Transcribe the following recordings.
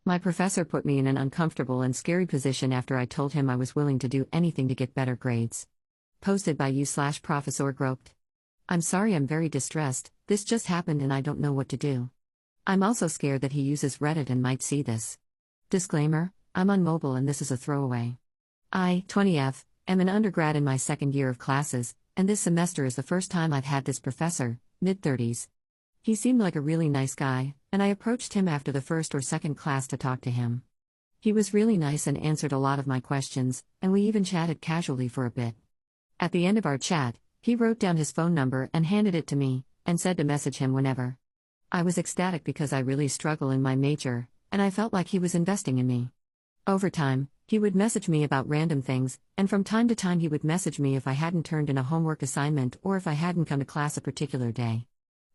My professor put me in an uncomfortable and scary position after I told him I was willing to do anything to get better grades. Posted by you/professorgroped. I'm sorry, I'm very distressed. This just happened and I don't know what to do. I'm also scared that he uses Reddit and might see this. Disclaimer, I'm on mobile and this is a throwaway. I, 20F, am an undergrad in my second year of classes, and this semester is the first time I've had this professor, mid-30s. He seemed like a really nice guy, and I approached him after the first or second class to talk to him. He was really nice and answered a lot of my questions, and we even chatted casually for a bit. At the end of our chat, he wrote down his phone number and handed it to me, and said to message him whenever. I was ecstatic because I really struggle in my major, and I felt like he was investing in me. Over time, he would message me about random things, and from time to time he would message me if I hadn't turned in a homework assignment or if I hadn't come to class a particular day.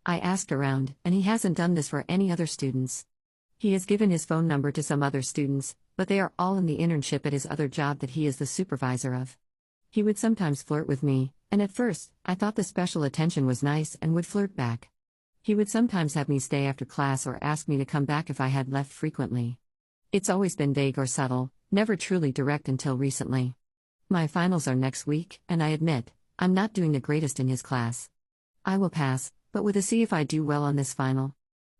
I asked around, and he hasn't done this for any other students. He has given his phone number to some other students, but they are all in the internship at his other job that he is the supervisor of. He would sometimes flirt with me, and at first, I thought the special attention was nice and would flirt back. He would sometimes have me stay after class or ask me to come back if I had left frequently. It's always been vague or subtle, never truly direct until recently. My finals are next week, and I admit, I'm not doing the greatest in his class. I will pass, but with a C if I do well on this final.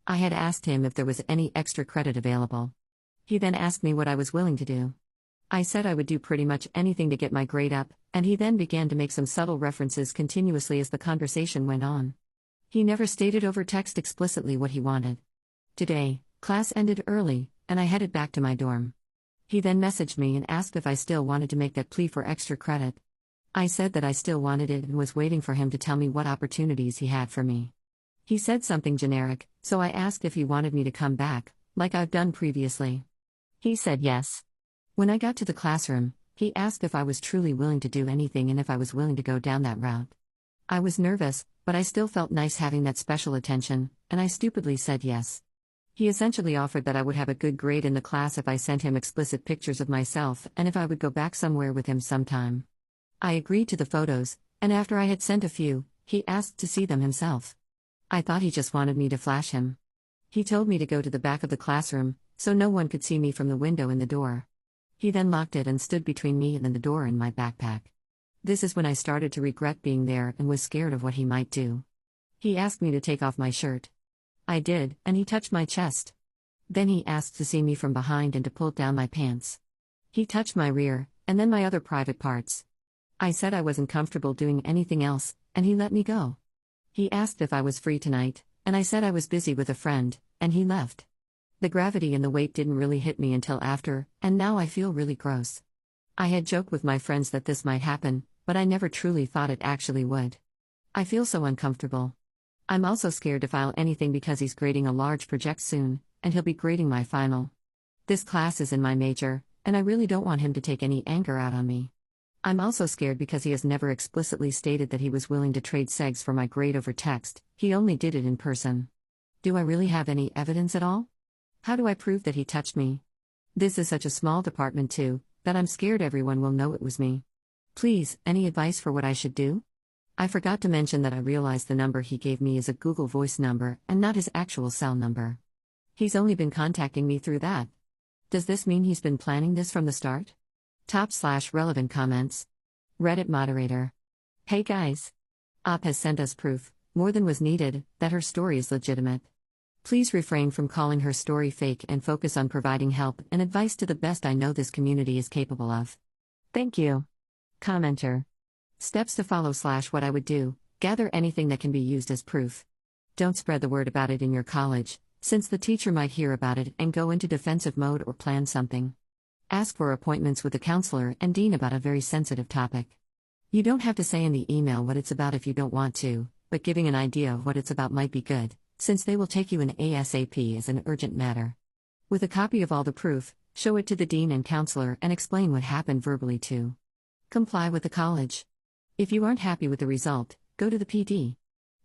I had asked him if there was any extra credit available. He then asked me what I was willing to do. I said I would do pretty much anything to get my grade up, and he then began to make some subtle references continuously as the conversation went on. He never stated over text explicitly what he wanted. Today, class ended early, and I headed back to my dorm. He then messaged me and asked if I still wanted to make that plea for extra credit. I said that I still wanted it and was waiting for him to tell me what opportunities he had for me. He said something generic, so I asked if he wanted me to come back, like I've done previously. He said yes. When I got to the classroom, he asked if I was truly willing to do anything and if I was willing to go down that route. I was nervous, but I still felt nice having that special attention, and I stupidly said yes. He essentially offered that I would have a good grade in the class if I sent him explicit pictures of myself and if I would go back somewhere with him sometime. I agreed to the photos, and after I had sent a few, he asked to see them himself. I thought he just wanted me to flash him. He told me to go to the back of the classroom, so no one could see me from the window in the door. He then locked it and stood between me and the door in my backpack. This is when I started to regret being there and was scared of what he might do. He asked me to take off my shirt. I did, and he touched my chest. Then he asked to see me from behind and to pull down my pants. He touched my rear, and then my other private parts. I said I wasn't comfortable doing anything else, and he let me go. He asked if I was free tonight, and I said I was busy with a friend, and he left. The gravity and the weight didn't really hit me until after, and now I feel really gross. I had joked with my friends that this might happen, but I never truly thought it actually would. I feel so uncomfortable. I'm also scared to file anything because he's grading a large project soon, and he'll be grading my final. This class is in my major, and I really don't want him to take any anger out on me. I'm also scared because he has never explicitly stated that he was willing to trade segs for my grade over text, he only did it in person. Do I really have any evidence at all? How do I prove that he touched me? This is such a small department too, that I'm scared everyone will know it was me. Please, any advice for what I should do? I forgot to mention that I realized the number he gave me is a Google Voice number and not his actual cell number. He's only been contacting me through that. Does this mean he's been planning this from the start? /relevant comments. Reddit moderator. Hey guys. Op has sent us proof, more than was needed, that her story is legitimate. Please refrain from calling her story fake and focus on providing help and advice to the best I know this community is capable of. Thank you. Commenter. Steps to follow / what I would do, gather anything that can be used as proof. Don't spread the word about it in your college, since the teacher might hear about it and go into defensive mode or plan something. Ask for appointments with the counselor and dean about a very sensitive topic. You don't have to say in the email what it's about if you don't want to, but giving an idea of what it's about might be good, since they will take you in ASAP as an urgent matter. With a copy of all the proof, show it to the dean and counselor and explain what happened verbally too. Comply with the college. If you aren't happy with the result, go to the PD.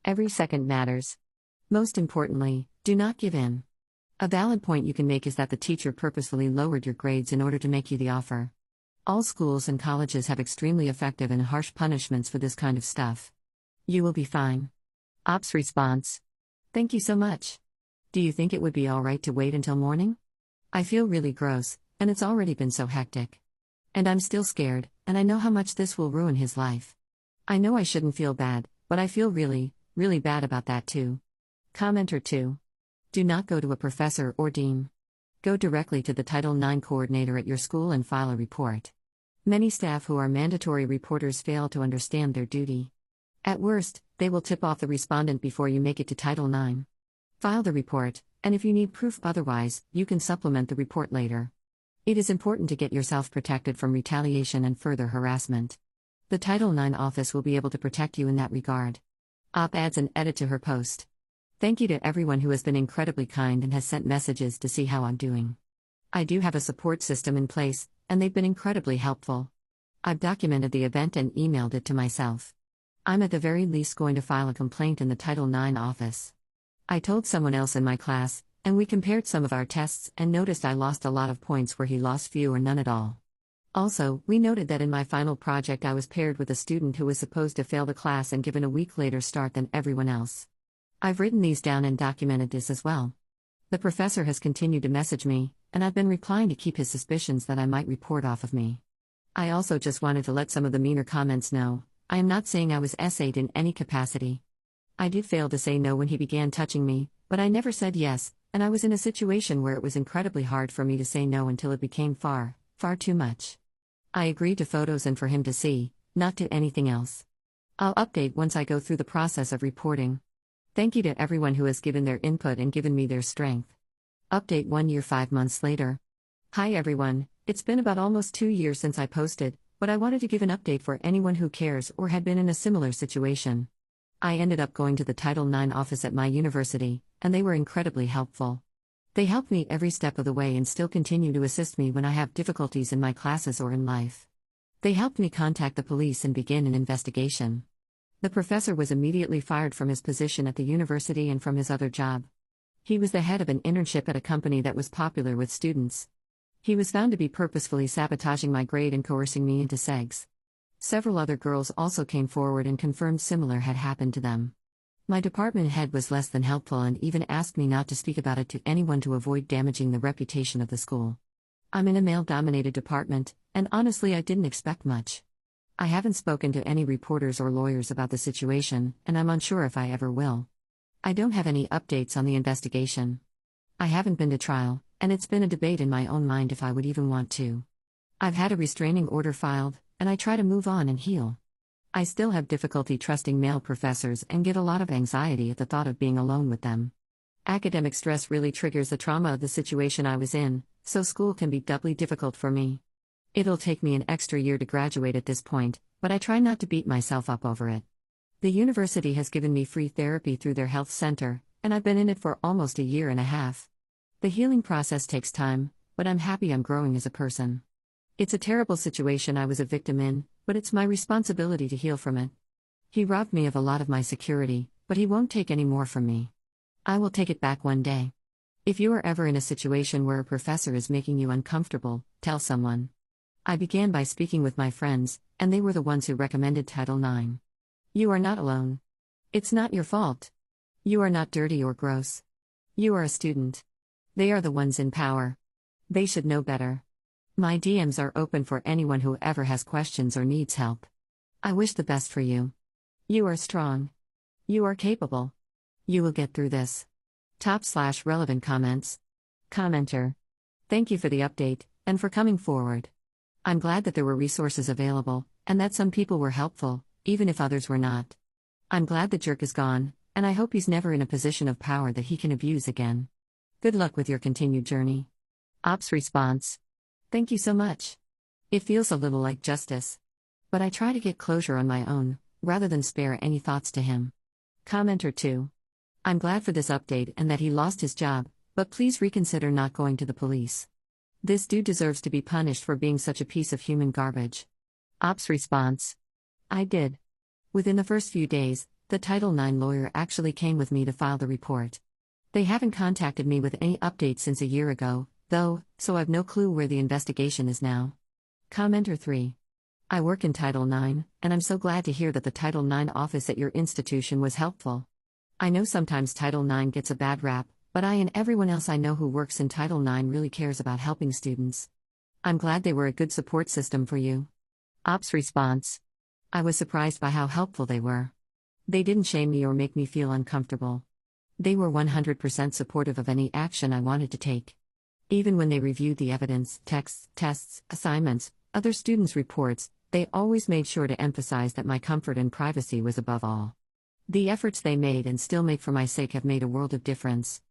Every second matters. Most importantly, do not give in. A valid point you can make is that the teacher purposefully lowered your grades in order to make you the offer. All schools and colleges have extremely effective and harsh punishments for this kind of stuff. You will be fine. Op's response. Thank you so much. Do you think it would be alright to wait until morning? I feel really gross, and it's already been so hectic. And I'm still scared, and I know how much this will ruin his life. I know I shouldn't feel bad, but I feel really, really bad about that too. Commenter 2. Do not go to a professor or dean. Go directly to the Title IX coordinator at your school and file a report. Many staff who are mandatory reporters fail to understand their duty. At worst, they will tip off the respondent before you make it to Title IX. File the report, and if you need proof otherwise, you can supplement the report later. It is important to get yourself protected from retaliation and further harassment. The Title IX office will be able to protect you in that regard. Op adds an edit to her post. Thank you to everyone who has been incredibly kind and has sent messages to see how I'm doing. I do have a support system in place, and they've been incredibly helpful. I've documented the event and emailed it to myself. I'm at the very least going to file a complaint in the Title IX office. I told someone else in my class, and we compared some of our tests and noticed I lost a lot of points where he lost few or none at all. Also, we noted that in my final project I was paired with a student who was supposed to fail the class and given a week later start than everyone else. I've written these down and documented this as well. The professor has continued to message me, and I've been replying to keep his suspicions that I might report off of me. I also just wanted to let some of the meaner comments know, I am not saying I was essayed in any capacity. I did fail to say no when he began touching me, but I never said yes, and I was in a situation where it was incredibly hard for me to say no until it became far, far too much. I agreed to photos and for him to see, not to anything else. I'll update once I go through the process of reporting. Thank you to everyone who has given their input and given me their strength. Update 1 year 5 months later. Hi everyone, it's been about almost 2 years since I posted, but I wanted to give an update for anyone who cares or had been in a similar situation. I ended up going to the Title IX office at my university, and they were incredibly helpful. They helped me every step of the way and still continue to assist me when I have difficulties in my classes or in life. They helped me contact the police and begin an investigation. The professor was immediately fired from his position at the university and from his other job. He was the head of an internship at a company that was popular with students. He was found to be purposefully sabotaging my grade and coercing me into segs. Several other girls also came forward and confirmed similar had happened to them. My department head was less than helpful and even asked me not to speak about it to anyone to avoid damaging the reputation of the school. I'm in a male-dominated department, and honestly I didn't expect much. I haven't spoken to any reporters or lawyers about the situation, and I'm unsure if I ever will. I don't have any updates on the investigation. I haven't been to trial, and it's been a debate in my own mind if I would even want to. I've had a restraining order filed, and I try to move on and heal. I still have difficulty trusting male professors and get a lot of anxiety at the thought of being alone with them. Academic stress really triggers the trauma of the situation I was in, so school can be doubly difficult for me. It'll take me an extra year to graduate at this point, but I try not to beat myself up over it. The university has given me free therapy through their health center, and I've been in it for almost 1.5 years. The healing process takes time, but I'm happy I'm growing as a person. It's a terrible situation I was a victim in, but it's my responsibility to heal from it. He robbed me of a lot of my security, but he won't take any more from me. I will take it back one day. If you are ever in a situation where a professor is making you uncomfortable, tell someone. I began by speaking with my friends, and they were the ones who recommended Title IX. You are not alone. It's not your fault. You are not dirty or gross. You are a student. They are the ones in power. They should know better. My DMs are open for anyone who ever has questions or needs help. I wish the best for you. You are strong. You are capable. You will get through this. Top/relevant comments. Commenter. Thank you for the update, and for coming forward. I'm glad that there were resources available, and that some people were helpful, even if others were not. I'm glad the jerk is gone, and I hope he's never in a position of power that he can abuse again. Good luck with your continued journey. Ops response. Thank you so much. It feels a little like justice. But I try to get closure on my own, rather than spare any thoughts to him. Commenter 2. I'm glad for this update and that he lost his job, but please reconsider not going to the police. This dude deserves to be punished for being such a piece of human garbage. Ops response. I did. Within the first few days, the Title IX lawyer actually came with me to file the report. They haven't contacted me with any updates since a year ago, though, so I've no clue where the investigation is now. Commenter 3. I work in Title IX, and I'm so glad to hear that the Title IX office at your institution was helpful. I know sometimes Title IX gets a bad rap, But I and everyone else I know who works in Title IX really cares about helping students. I'm glad they were a good support system for you. Ops response. I was surprised by how helpful they were. They didn't shame me or make me feel uncomfortable. They were 100% supportive of any action I wanted to take. Even when they reviewed the evidence, texts, tests, assignments, other students' reports, they always made sure to emphasize that my comfort and privacy was above all. The efforts they made and still make for my sake have made a world of difference.